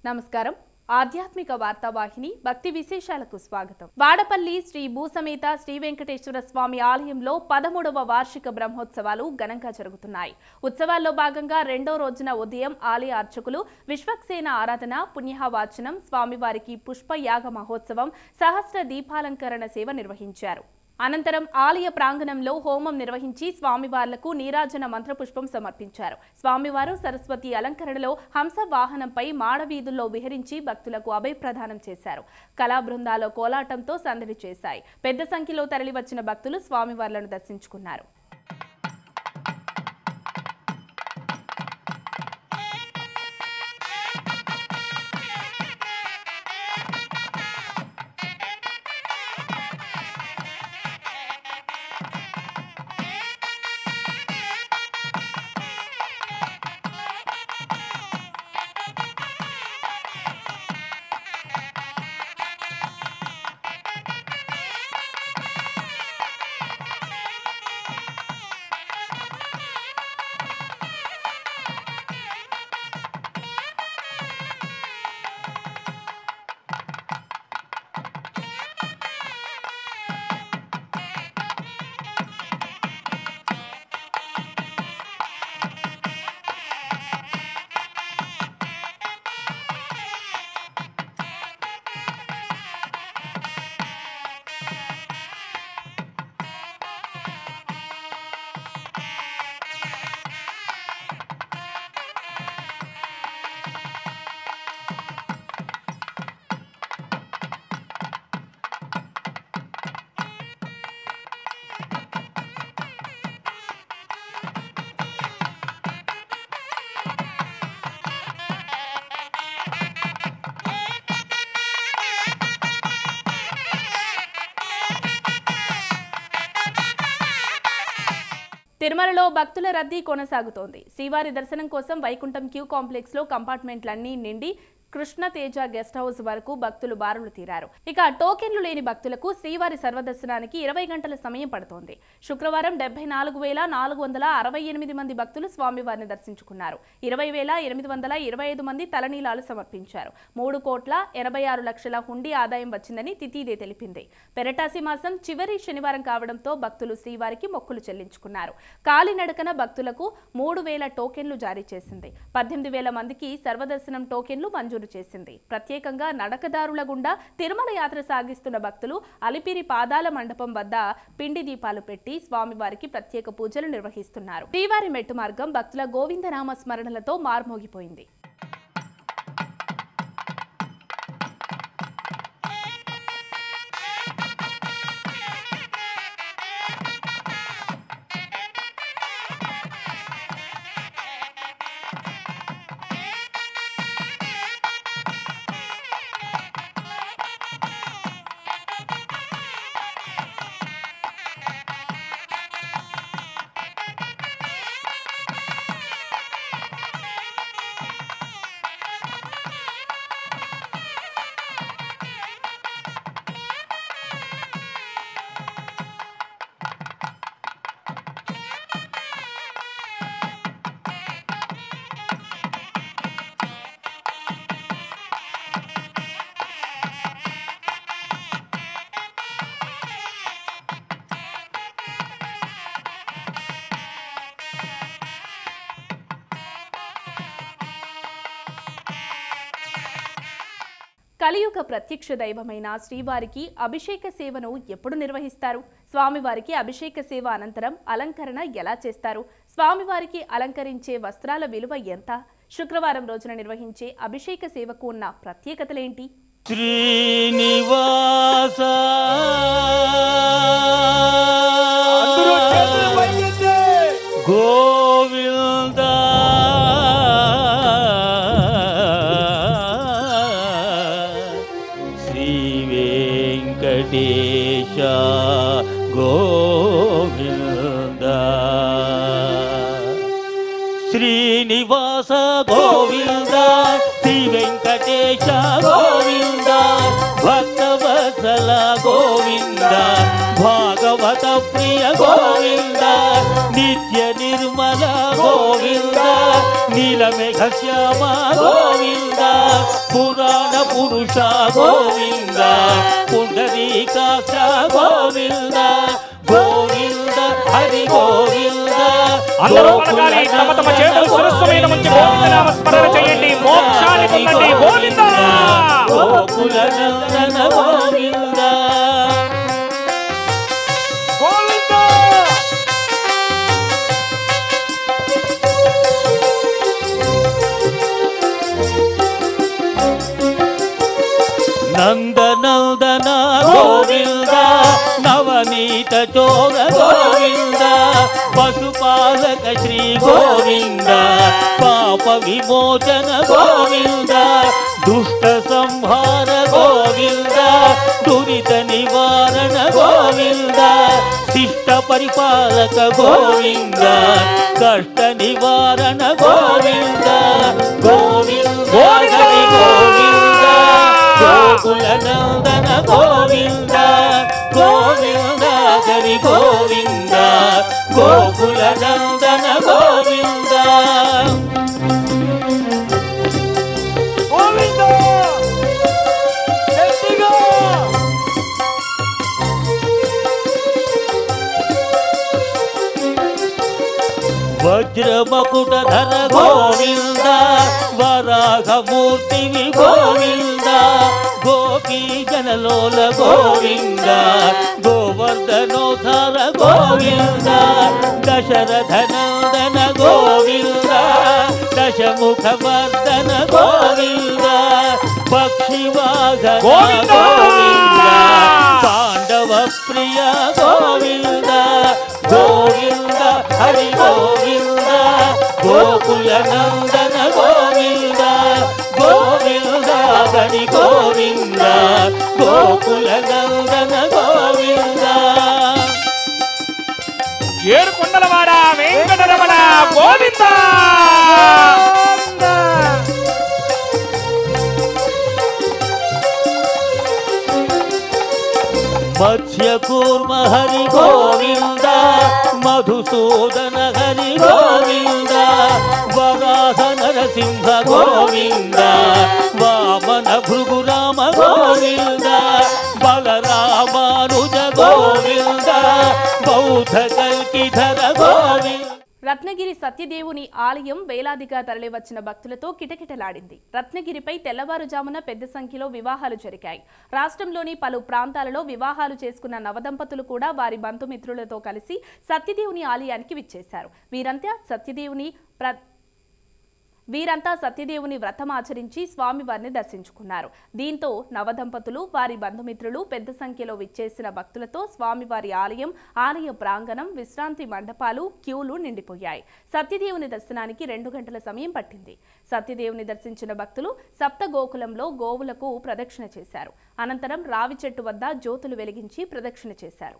నమస్కారం ఆధ్యాత్మిక వార్తావాహిని భక్తి విశేషాలకు స్వాగతం. వాడపల్లి శ్రీ భూసమేత శ్రీ వెంకటేశ్వర స్వామి ఆలయంలో 13వ వార్షిక బ్రహ్మోత్సవాలు ఘనంగా జరుగుతున్నాయి. ఉత్సవాల్లో భాగంగా రెండో రోజున ఉదయం ఆలయ అర్చకులు విశ్వక్సేన ఆరాధన, పుణ్యవాచనం, స్వామివారికి పుష్పయాగ మహోత్సవం, సహస్ర దీపాలంకరణ సేవ నిర్వహించారు. అనంతరం ఆలయ ప్రాంగణంలో హోమం నిర్వహించి స్వామివార్లకు నీరాజన మంత్రపుష్పం సమర్పించారు. స్వామివారు సరస్వతి అలంకరణలో హంస వాహనంపై మాడవీధుల్లో విహరించి భక్తులకు అభయప్రదానం చేశారు. కళా బృందాల కోలాటంతో సందడి చేశాయి. పెద్ద సంఖ్యలో తరలివచ్చిన భక్తులు స్వామివార్లను దర్శించుకున్నారు. తిరుమలలో భక్తుల రద్దీ కొనసాగుతోంది. శ్రీవారి దర్శనం కోసం వైకుంఠం క్యూ కాంప్లెక్స్ లో కంపార్ట్మెంట్లన్నీ నిండి కృష్ణతేజ గెస్ట్ హౌస్ వరకు భక్తులు బారులు తీరారు. ఇక టోకెన్లు లేని భక్తులకు శ్రీవారి సర్వదర్శనానికి 20 గంటల సమయం పడుతోంది. శుక్రవారం 74,468 మంది భక్తులు స్వామివారిని దర్శించుకున్నారు. 20,825 మంది తలనీలాలు సమర్పించారు. 3,86,00,000 హుండీ ఆదాయం వచ్చిందని తితీదే తెలిపింది. పెరటాసి మాసం చివరి శనివారం కావడంతో భక్తులు శ్రీవారికి మొక్కులు చెల్లించుకున్నారు. కాలినడకన భక్తులకు 3,000 టోకెన్లు జారీ చేసింది. 18,000 మందికి సర్వదర్శనం టోకెన్లు మంజూరు చేసింది. ప్రత్యేకంగా నడకదారుల గుండా తిరుమల యాత్ర సాగిస్తున్న భక్తులు అలిపిరి పాదాల మండపం వద్ద పిండి దీపాలు పెట్టి స్వామివారికి ప్రత్యేక పూజలు నిర్వహిస్తున్నారు. శ్రీవారి మెట్టు మార్గం భక్తుల గోవిందనామ స్మరణలతో మార్మోగిపోయింది. కలియుగ ప్రత్యక్ష దైవమైన శ్రీవారికి అభిషేక సేవను ఎప్పుడు నిర్వహిస్తారు? స్వామివారికి అభిషేక సేవ అనంతరం అలంకరణ ఎలా చేస్తారు? స్వామివారికి అలంకరించే వస్త్రాల విలువ ఎంత? శుక్రవారం రోజున నిర్వహించే అభిషేక సేవకు ఉన్న ప్రత్యేకతలేంటి? శ్రీనివాస గోవింద శ్రీ వెంకటేశ గోవింద శ్రీనివాస గోవింద శ్రీ వెంకటేశ గోవింద భక్తవత్సల గోవింద భాగవత ప్రియ గోవింద నిత్య నిర్మల గోవింద నీలమేఘ శ్యామ గోవింద పురాణ పురుష గోవింద పుండరీకాక్ష గోవింద గోవింద హరి గోవింద అందరూ పలకాలి తమ తమ చేతులు శిరస్సు మీద ఉంచి గోవిందనామ స్మరణ చేయండి మోక్షాన్ని పొందండి గోవింద గోకుల నందన గోవింద గోవింద నందనందన గోవింద నవనీత చోర గోవింద పశుపాలక శ్రీ గోవింద పాప విమోచన గోవింద దుష్ట సంహార గోవింద దురిత నివారణ గోవింద శిష్ట పరిపాలక గోవింద కష్ట నివారణ గోవింద గోవింద హరి గోవింద గోకుల నందన గోవింద గోవింద హరి గోవింద గోకుల నందన గోవింద గోవింద గట్టిగా వజ్రమకుటధర గోవింద వరాహమూర్తివి గోవింద గోపీ జనలోల గోవింద గోవర్ధనోధర గోవింద దశరథ నందన గోవింద దశముఖవర్ధన గోవింద పక్షివాహన గోవింద పాండవ ప్రియ గోవింద గోవింద హరి గోవింద గోకుల నందన గోవింద గోవింద హరి గోవింద గోకుల నందన గోవింద ఏడు కొండలవాడ వెంకటరమణ గోవింద మత్స్యకూర్మ హరి గోవింద మధుసూదన హరి గోవింద వరాహ నరసింహ గోవింద వామన భృగురామ గోవింద బలరామానుజ గోవింద బౌద్ధ కల్కిధర గోవింద. రత్నగిరి సత్యదేవుని ఆలయం వేలాదిగా తరలివచ్చిన భక్తులతో కిటకిటలాడింది. రత్నగిరిపై తెల్లవారుజామున పెద్ద సంఖ్యలో వివాహాలు జరిగాయి. రాష్ట్రంలోని పలు ప్రాంతాలలో వివాహాలు చేసుకున్న నవదంపతులు కూడా వారి బంధుమిత్రులతో కలిసి సత్యదేవుని ఆలయానికి విచ్చేశారు. వీరంతా సత్యదేవుని వ్రతం ఆచరించి స్వామివారిని దర్శించుకున్నారు. దీంతో నవదంపతులు వారి బంధుమిత్రులు పెద్ద సంఖ్యలో విచ్చేసిన భక్తులతో స్వామివారి ఆలయ ప్రాంగణం, విశ్రాంతి మండపాలు క్యూలు నిండిపోయాయి. సత్యదేవుని దర్శనానికి 2 గంటల సమయం పట్టింది. సత్యదేవుని దర్శించిన భక్తులు సప్త గోకులంలో గోవులకు ప్రదక్షిణ చేశారు. అనంతరం రావి చెట్టు వద్ద జ్యోతులు వెలిగించి ప్రదక్షిణ చేశారు.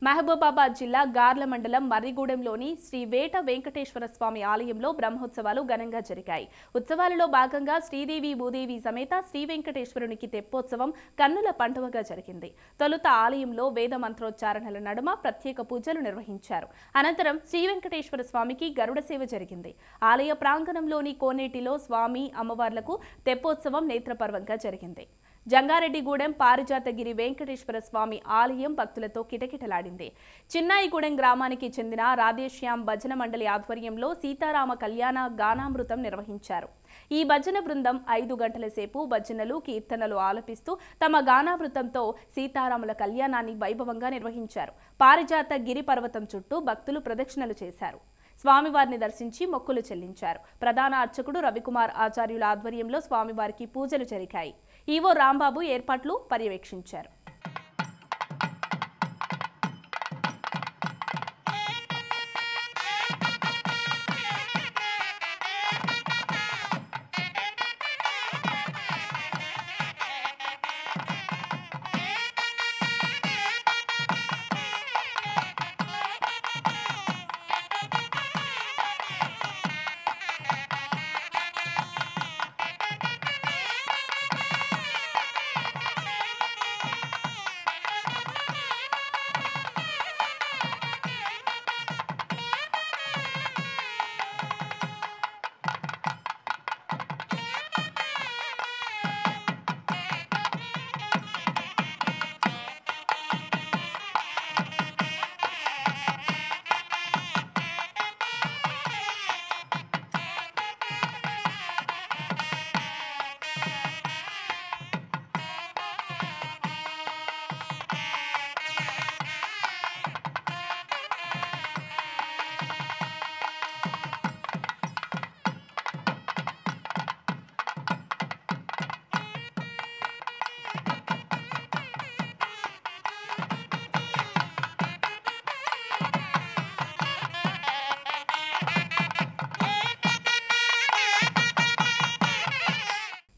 మహబూబాబాద్ జిల్లా గార్ల మండలం మర్రిగూడెంలోని శ్రీ వేట వెంకటేశ్వర స్వామి ఆలయంలో బ్రహ్మోత్సవాలు ఘనంగా జరిగాయి. ఉత్సవాలలో భాగంగా శ్రీదేవి భూదేవి సమేత శ్రీ వెంకటేశ్వరునికి తెప్పోత్సవం కన్నుల పండువగా జరిగింది. తొలుత ఆలయంలో వేద మంత్రోచ్చారణల నడుమ ప్రత్యేక పూజలు నిర్వహించారు. అనంతరం శ్రీ వెంకటేశ్వర స్వామికి గరుడ సేవ జరిగింది. ఆలయ ప్రాంగణంలోని కోనేటిలో స్వామి అమ్మవార్లకు తెప్పోత్సవం నేత్రపర్వంగా జరిగింది. జంగారెడ్డిగూడెం పారిజాతగిరి వెంకటేశ్వర స్వామి ఆలయం భక్తులతో కిటకిటలాడింది. చిన్నాయిగూడెం గ్రామానికి చెందిన రాధేశ్యాం భజన మండలి ఆధ్వర్యంలో సీతారామ కళ్యాణ గానామృతం నిర్వహించారు. ఈ భజన బృందం 5 గంటల సేపు భజనలు, కీర్తనలు ఆలపిస్తూ తమ గానామృతంతో సీతారాముల కళ్యాణాన్ని వైభవంగా నిర్వహించారు. పారిజాత గిరి పర్వతం చుట్టూ భక్తులు ప్రదక్షిణలు చేశారు. స్వామివారిని దర్శించి మొక్కులు చెల్లించారు. ప్రధాన అర్చకుడు రవికుమార్ ఆచార్యుల ఆధ్వర్యంలో స్వామివారికి పూజలు జరిగాయి. ఈవో రాంబాబు ఏర్పాట్లు పర్యవేక్షించారు.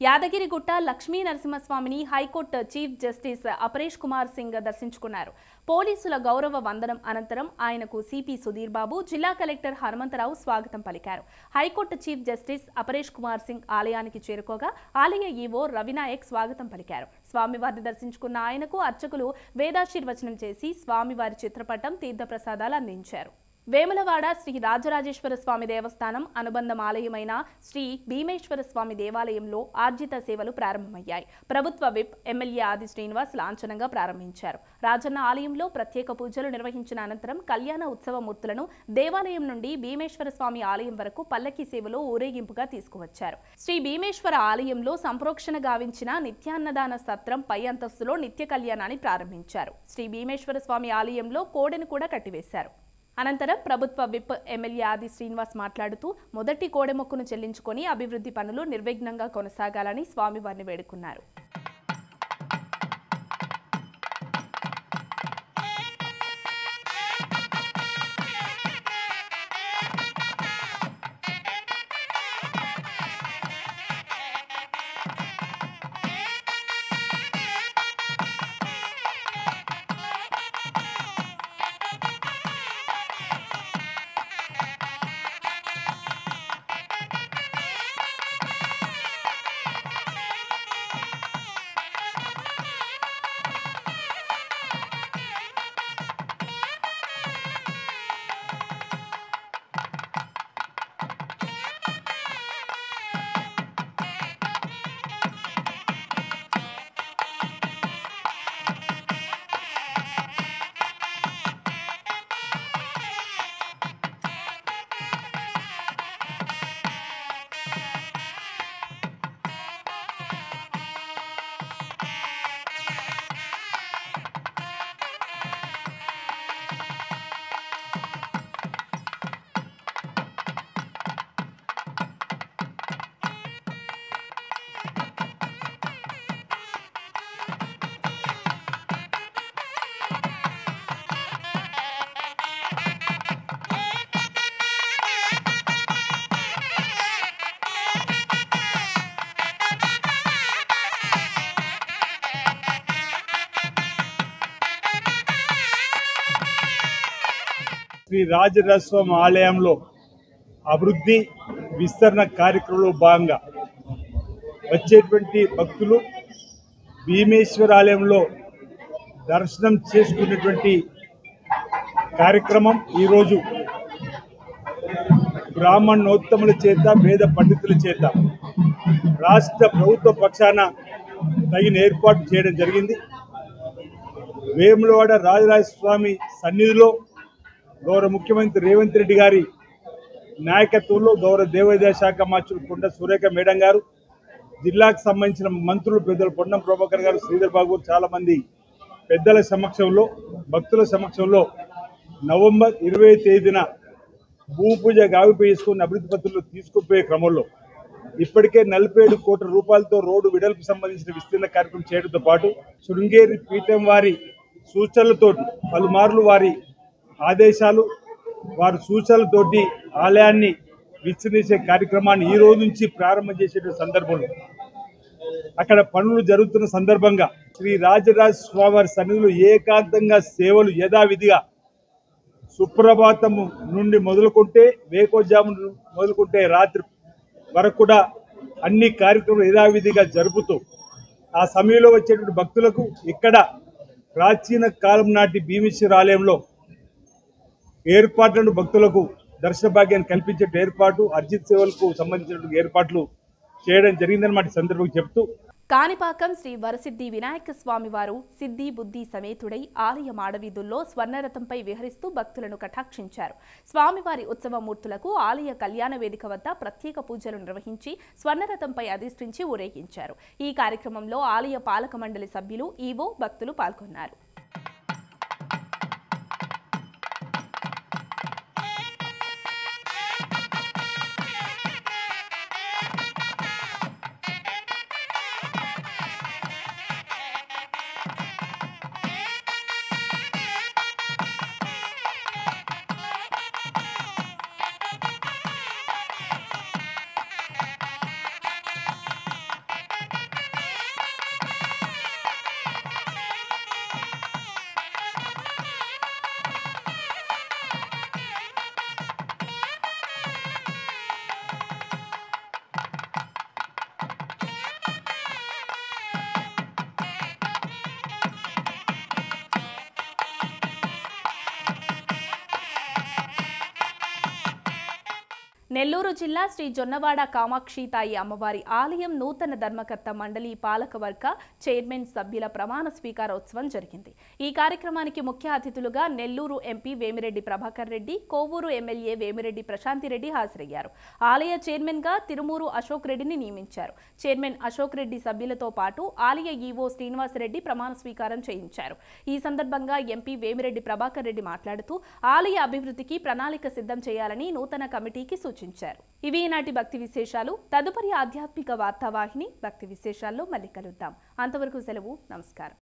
యాదగిరిగుట్ట లక్ష్మీ నరసింహస్వామిని high court chief justice Aparesh Kumar Singh దర్శించుకున్నారు. పోలీసుల గౌరవ వందనం అనంతరం ఆయనకు సిపి సుధీర్ బాబు, జిల్లా కలెక్టర్ హనుమంతరావు స్వాగతం పలికారు. High court chief justice Aparesh Kumar Singh ఆలయానికి చేరుకోగా ఆలయ ఈవో రవినాయక్ స్వాగతం పలికారు. స్వామివారిని దర్శించుకున్న ఆయనకు అర్చకులు వేదాశీర్వచనం చేసి స్వామివారి చిత్రపటం, తీర్థప్రసాదాలు అందించారు. వేములవాడ శ్రీ రాజరాజేశ్వర స్వామి దేవస్థానం అనుబంధం ఆలయమైన శ్రీ భీమేశ్వర స్వామి దేవాలయంలో ఆర్జిత సేవలు ప్రారంభమయ్యాయి. ప్రభుత్వ విప్ ఎమ్మెల్యే ఆది శ్రీనివాస్ లాంఛనంగా ప్రారంభించారు. రాజన్న ఆలయంలో ప్రత్యేక పూజలు నిర్వహించిన అనంతరం కళ్యాణ ఉత్సవ మూర్తులను దేవాలయం నుండి భీమేశ్వర స్వామి ఆలయం వరకు పల్లకి సేవలో ఊరేగింపుగా తీసుకువచ్చారు. శ్రీ భీమేశ్వర ఆలయంలో సంప్రోక్షణ గావించిన నిత్యాన్నదాన సత్రం పై అంతస్తులో నిత్య కళ్యాణాన్ని ప్రారంభించారు. శ్రీ భీమేశ్వర స్వామి ఆలయంలో కోడెను కూడా కట్టివేశారు. అనంతరం ప్రభుత్వ విప్ ఎమ్మెల్యే ఆది శ్రీనివాస్ మాట్లాడుతూ మొదటి కోడెమొక్కును చెల్లించుకొని అభివృద్ధి పనులు నిర్విఘ్నంగా కొనసాగాలని స్వామివారిని వేడుకున్నారు. శ్రీ రాజరాజస్వామి ఆలయంలో అభివృద్ధి విస్తరణ కార్యక్రమంలో భాగంగా వచ్చేటువంటి భక్తులు భీమేశ్వర ఆలయంలో దర్శనం చేసుకునేటువంటి కార్యక్రమం ఈరోజు బ్రాహ్మణోత్తముల చేత, వేద పండితుల చేత రాష్ట్ర ప్రభుత్వ పక్షాన తగిన ఏర్పాటు చేయడం జరిగింది. వేములవాడ రాజరాజస్వామి సన్నిధిలో గౌరవ ముఖ్యమంత్రి రేవంత్ రెడ్డి గారి నాయకత్వంలో గౌరవ దేవాదాయ శాఖ మంత్రులు కొండ సురేఖ మేడం గారు, జిల్లాకు సంబంధించిన మంత్రులు పెద్దలు పొన్నం ప్రభాకర్ గారు, శ్రీధర్ బాబు, చాలా మంది పెద్దల సమక్షంలో, భక్తుల సమక్షంలో నవంబర్ 20వ తేదీన భూమి పూజ గావిపై చేసుకుని అభివృద్ధి పత్రులు తీసుకుపోయే క్రమంలో ఇప్పటికే 47 కోట్ల రూపాయలతో రోడ్డు వెడల్పు సంబంధించిన విస్తీర్ణ కార్యక్రమం చేయడంతో పాటు శృంగేరి పీఠం వారి సూచనలతోటి పలుమార్లు వారి ఆదేశాలు, వారి సూచనలతోటి ఆలయాన్ని విస్తరించే కార్యక్రమాన్ని ఈ రోజు నుంచి ప్రారంభం చేసే సందర్భంలో అక్కడ పనులు జరుగుతున్న సందర్భంగా శ్రీ రాజరాజ స్వామివారి సన్నిధిలో ఏకాంతంగా సేవలు యథావిధిగా సుప్రభాతము నుండి మొదలుకుంటే, వేకోజాము మొదలుకుంటే రాత్రి వరకు కూడా అన్ని కార్యక్రమాలు యథావిధిగా జరుపుతూ ఆ సమయంలో వచ్చేటువంటి భక్తులకు ఇక్కడ ప్రాచీన కాలం నాటి భీమేశ్వర ఆలయంలో ఏర్పాట్లను, భక్తులకు దర్శన భాగ్యాన్ని కల్పించే ఏర్పాటు, అర్జిత్ సేవలకు సంబంధించినటువంటి ఏర్పాట్లు చేయడం జరిగిందన్నమాట సందర్భంగా చెప్తూ కాణిపాకం శ్రీ వరసిద్ధి వినాయక స్వామి వారు సిద్ధి బుద్ధి సమేతుడై ఆలయ మాడవీధుల్లో స్వర్ణరథంపై విహరిస్తూ భక్తులను కటాక్షించారు. స్వామివారి ఉత్సవ మూర్తులకు ఆలయ కళ్యాణ వేదిక వద్ద ప్రత్యేక పూజలు నిర్వహించి స్వర్ణరథంపై అధిష్ఠించి ఊరేగించారు. ఈ కార్యక్రమంలో ఆలయ పాలక మండలి సభ్యులు, ఈవో, భక్తులు పాల్గొన్నారు. నెల్లూరు జిల్లా శ్రీ జొన్నవాడ కామాక్షితాయి అమ్మవారి ఆలయం నూతన ధర్మకర్త మండలి పాలకవర్గ చైర్మన్ సభ్యుల ప్రమాణ స్వీకారోత్సవం జరిగింది. ఈ కార్యక్రమానికి ముఖ్య అతిథులుగా నెల్లూరు ఎంపీ వేమిరెడ్డి ప్రభాకర్ రెడ్డి, కోవూరు ఎమ్మెల్యే వేమిరెడ్డి ప్రశాంతిరెడ్డి హాజరయ్యారు. ఆలయ చైర్మన్ గా తిరుమూరు అశోక్ రెడ్డిని నియమించారు. చైర్మన్ అశోక్ రెడ్డి సభ్యులతో పాటు ఆలయ ఈవో శ్రీనివాసరెడ్డి ప్రమాణ స్వీకారం చేయించారు. ఈ సందర్భంగా ఎంపీ వేమిరెడ్డి ప్రభాకర్ రెడ్డి మాట్లాడుతూ ఆలయ అభివృద్ధికి ప్రణాళిక సిద్ధం చేయాలని నూతన కమిటీకి సూచించారు. ఇవి ఈనాటి భక్తి విశేషాలు. తదుపరి ఆధ్యాత్మిక వార్తావాహిని భక్తి విశేషాల్లో మళ్ళీ కలుద్దాం. అంతవరకు సెలవు. నమస్కారం.